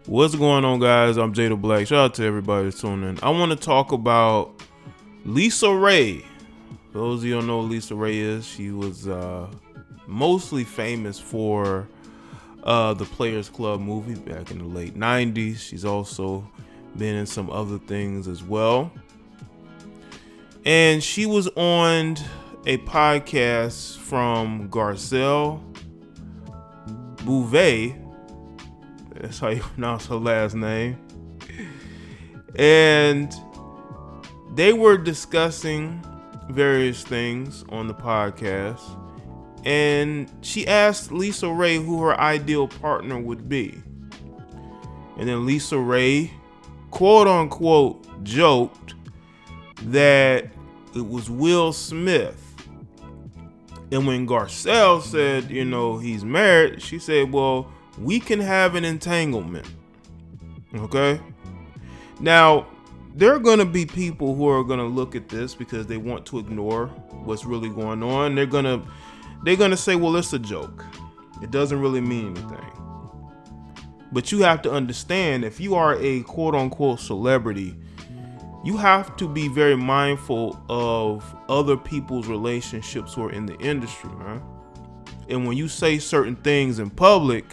What's going on, guys? I'm Jada Black. Shout out to everybody that's tuning in. I want to talk about LisaRaye. For those of you who don't know who LisaRaye is, she was mostly famous for the Players Club movie back in the late 90s. She's also been in some other things as well. And she was on a podcast from Garcelle Beauvais. That's how you pronounce her last name. And they were discussing various things on the podcast. And she asked LisaRaye who her ideal partner would be. And then LisaRaye, quote unquote, joked that it was Will Smith. And when Garcelle said, he's married, she said, well, we can have an entanglement. Okay? Now, there are going to be people who are going to look at this because they want to ignore what's really going on. They're going to say, well, it's a joke. It doesn't really mean anything. But you have to understand, if you are a quote unquote celebrity, you have to be very mindful of other people's relationships who are in the industry, man. And when you say certain things in public,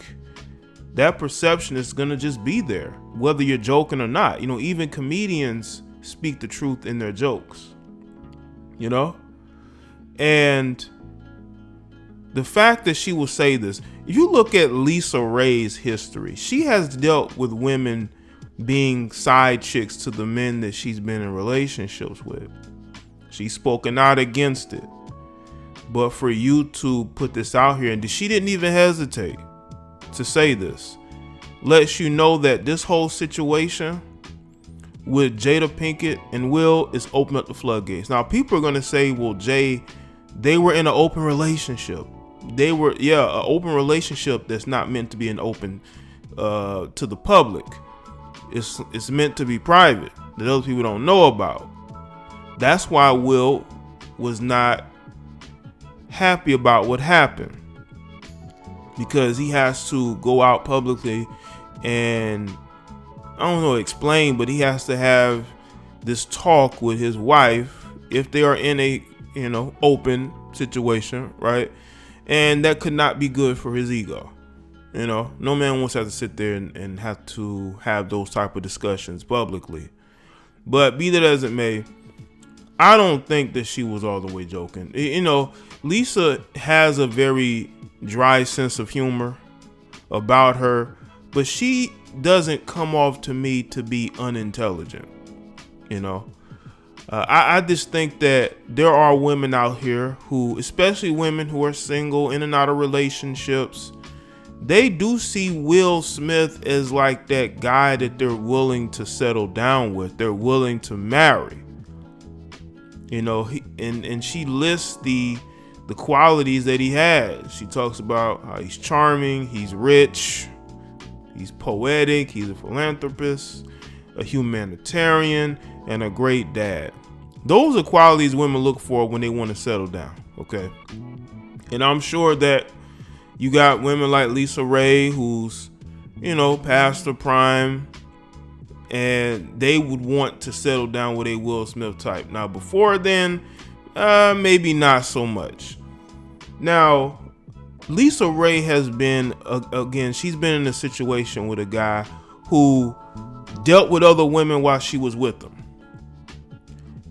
that perception is going to just be there, whether you're joking or not. Even comedians speak the truth in their jokes, And the fact that she will say this, if you look at LisaRaye's history, she has dealt with women being side chicks to the men that she's been in relationships with. She's spoken out against it. But for you to put this out here, and she didn't even hesitate to say this, lets you know that this whole situation with Jada Pinkett and Will is open up the floodgates. Now, people are going to say, well, Jay, they were in an open relationship. They were, an open relationship that's not meant to be an open to the public. It's meant to be private, that other people don't know about. That's why Will was not happy about what happened, because he has to go out publicly and explain, but he has to have this talk with his wife if they are in a open situation, right? And that could not be good for his ego. No man wants to have to sit there and have to have those type of discussions publicly. But be that as it may, I don't think that she was all the way joking. Lisa has a very dry sense of humor about her, but she doesn't come off to me to be unintelligent. I just think that there are women out here who, especially women who are single, in and out of relationships, they do see Will Smith as like that guy that they're willing to settle down with. They're willing to marry. And she lists the qualities that he has. She talks about how he's charming, he's rich, he's poetic, he's a philanthropist, a humanitarian, and a great dad. Those are qualities women look for when they want to settle down, okay? And I'm sure that you got women like LisaRaye who's, past the prime, and they would want to settle down with a Will Smith type. Now, before then, maybe not so much. Now, LisaRaye has been, she's been in a situation with a guy who dealt with other women while she was with them.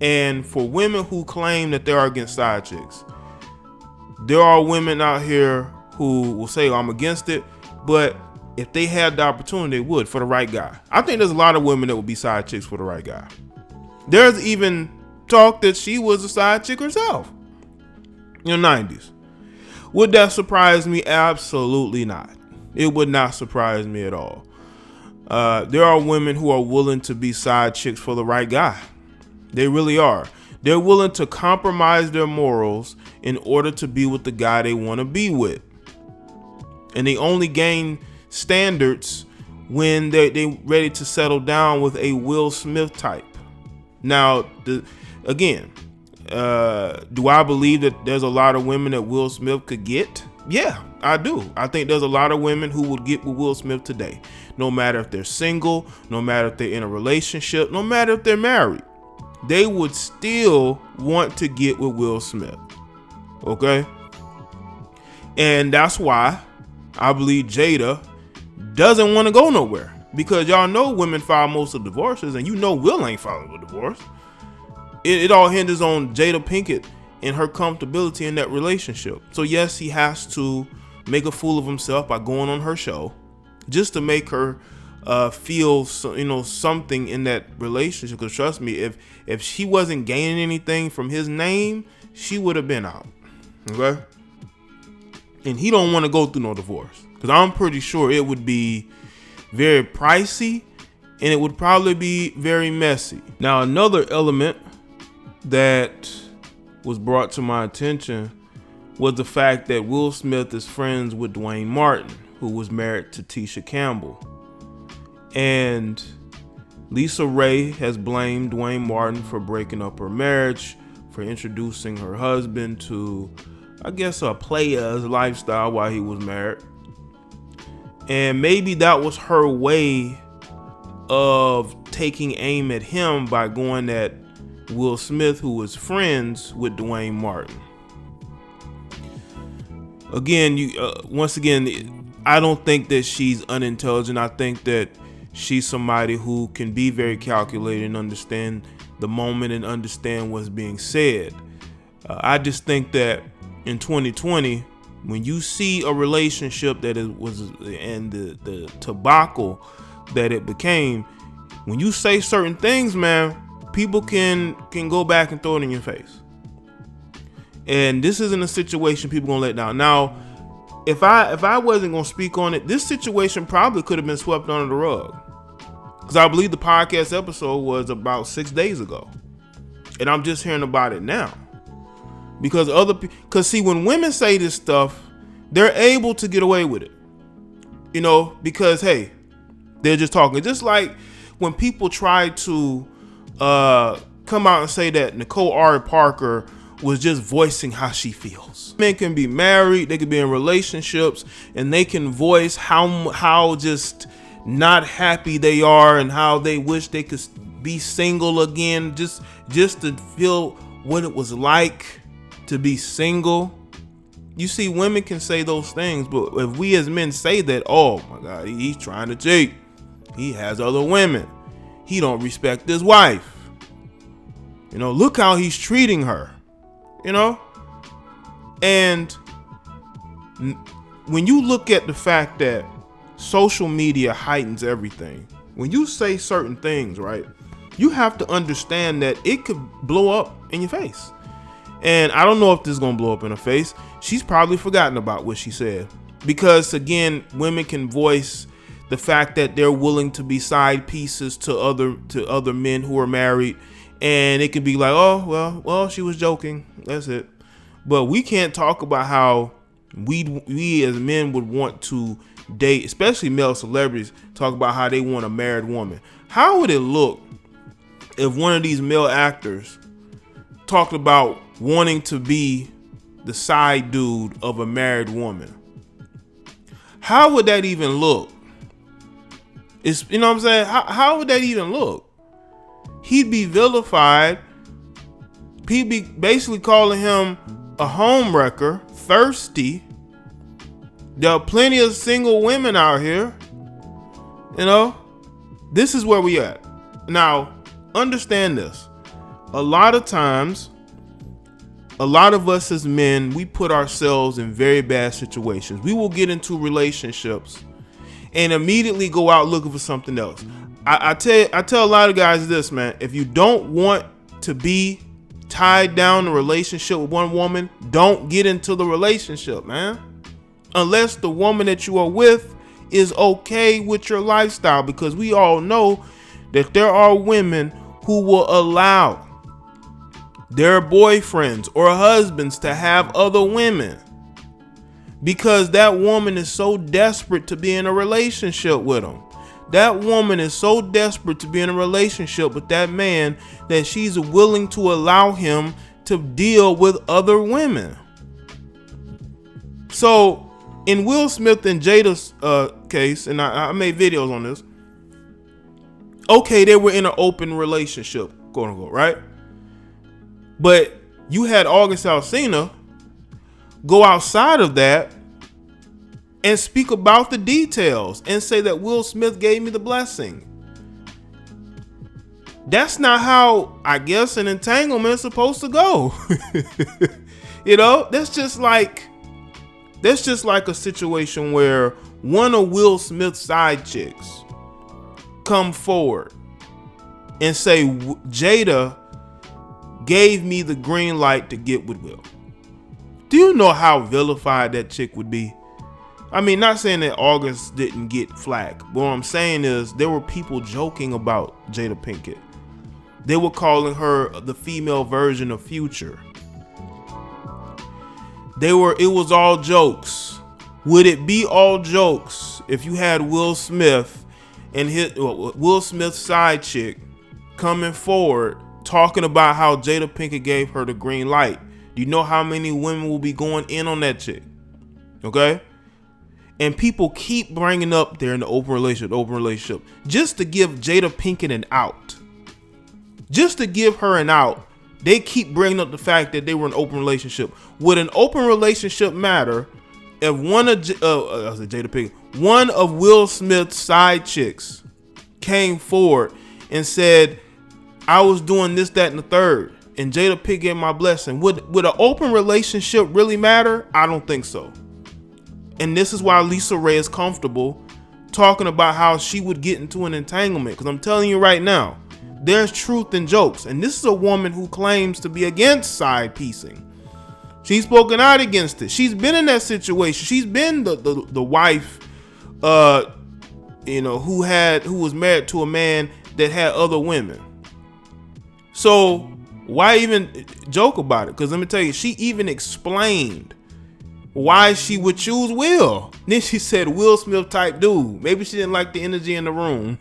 And for women who claim that they are against side chicks, there are women out here who will say, I'm against it, but if they had the opportunity, they would, for the right guy. I think there's a lot of women that would be side chicks for the right guy. There's even talk that she was a side chick herself in the 90s. Would that surprise me? Absolutely not. It would not surprise me at all. There are women who are willing to be side chicks for the right guy. They really are. They're willing to compromise their morals in order to be with the guy they want to be with. And they only gain standards when they're ready to settle down with a Will Smith type. Now, again, do I believe that there's a lot of women that Will Smith could get? Yeah, I do. I think there's a lot of women who would get with Will Smith today. no matter if they're single, no matter if they're in a relationship, no matter if they're married, they would still want to get with Will Smith. Okay? And that's why I believe Jada doesn't want to go nowhere. Because y'all know women file most of divorces, and you know Will ain't filing a divorce. It all hinges on Jada Pinkett and her comfortability in that relationship. So yes, he has to make a fool of himself by going on her show just to make her feel something in that relationship. Because trust me, if she wasn't gaining anything from his name, she would have been out. Okay? And he don't want to go through no divorce, because I'm pretty sure it would be very pricey and it would probably be very messy. Now, another element that was brought to my attention was the fact that Will Smith is friends with Dwayne Martin, who was married to Tisha Campbell. And LisaRaye has blamed Dwayne Martin for breaking up her marriage, for introducing her husband to, I guess, a player's lifestyle while he was married. And maybe that was her way of taking aim at him by going at Will Smith, who was friends with Dwayne Martin. Again, once again, I don't think that she's unintelligent. I think that she's somebody who can be very calculated and understand the moment and understand what's being said. I just think that in 2020, when you see a relationship that it was and the tobacco that it became, when you say certain things, man, people can go back and throw it in your face. And this isn't a situation people gonna let down. Now, if I wasn't gonna speak on it, this situation probably could have been swept under the rug, because I believe the podcast episode was about 6 days ago, and I'm just hearing about it now. Because see, when women say this stuff, they're able to get away with it, because hey, they're just talking. Just like when people try to come out and say that Nicole R. Parker was just voicing how she feels. Men can be married, they can be in relationships, and they can voice how just not happy they are and how they wish they could be single again, just to feel what it was like to be single. You see, women can say those things, but if we as men say that, oh my God, he's trying to cheat, he has other women, he don't respect his wife, look how he's treating her, and when you look at the fact that social media heightens everything, when you say certain things, right, you have to understand that it could blow up in your face. And I don't know if this is going to blow up in her face. She's probably forgotten about what she said, because again, women can voice the fact that they're willing to be side pieces to other men who are married, and it could be like, oh well, she was joking, that's it. But we can't talk about how we as men would want to date, especially male celebrities, talk about how they want a married woman. How would it look if one of these male actors talked about wanting to be the side dude of a married woman? How would that even look? It's, what I'm saying? How would that even look? He'd be vilified. He'd be basically calling him a homewrecker, thirsty. There are plenty of single women out here. This is where we at. Now, understand this. A lot of times, a lot of us as men, we put ourselves in very bad situations. We will get into relationships and immediately go out looking for something else. I tell a lot of guys this, man. If you don't want to be tied down in a relationship with one woman, don't get into the relationship, man. Unless the woman that you are with is okay with your lifestyle, because we all know that there are women who will allow their boyfriends or husbands to have other women because that woman is so desperate to be in a relationship with them. That woman is so desperate to be in a relationship with that man that she's willing to allow him to deal with other women. So In Will Smith and Jada's case, and I made videos on this. Okay, they were in an open relationship, quote unquote, right? But you had August Alsina go outside of that and speak about the details and say that Will Smith gave me the blessing. That's not how, I guess, an entanglement is supposed to go. You know, that's just like a situation where one of Will Smith's side chicks come forward and say Jada gave me the green light to get with Will. Do you know how vilified that chick would be? I mean, not saying that August didn't get flack, but what I'm saying is there were people joking about Jada Pinkett. They were calling her the female version of Future. It was all jokes. Would it be all jokes if you had Will Smith and Will Smith's side chick coming forward talking about how Jada Pinkett gave her the green light? Do you know how many women will be going in on that chick? Okay? And people keep bringing up they're in the open relationship, just to give Jada Pinkett an out. Just to give her an out. They keep bringing up the fact that they were in an open relationship. Would an open relationship matter if one of Will Smith's side chicks came forward and said, I was doing this, that, and the third, and Jada Pinkett gave my blessing? Would an open relationship really matter? I don't think so. And this is why LisaRaye is comfortable talking about how she would get into an entanglement. Because I'm telling you right now, there's truth in jokes. And this is a woman who claims to be against side piecing. She's spoken out against it. She's been in that situation. She's been the wife, who was married to a man that had other women. So why even joke about it? Because let me tell you, she even explained why she would choose Will. Then she said Will Smith type dude. Maybe she didn't like the energy in the room.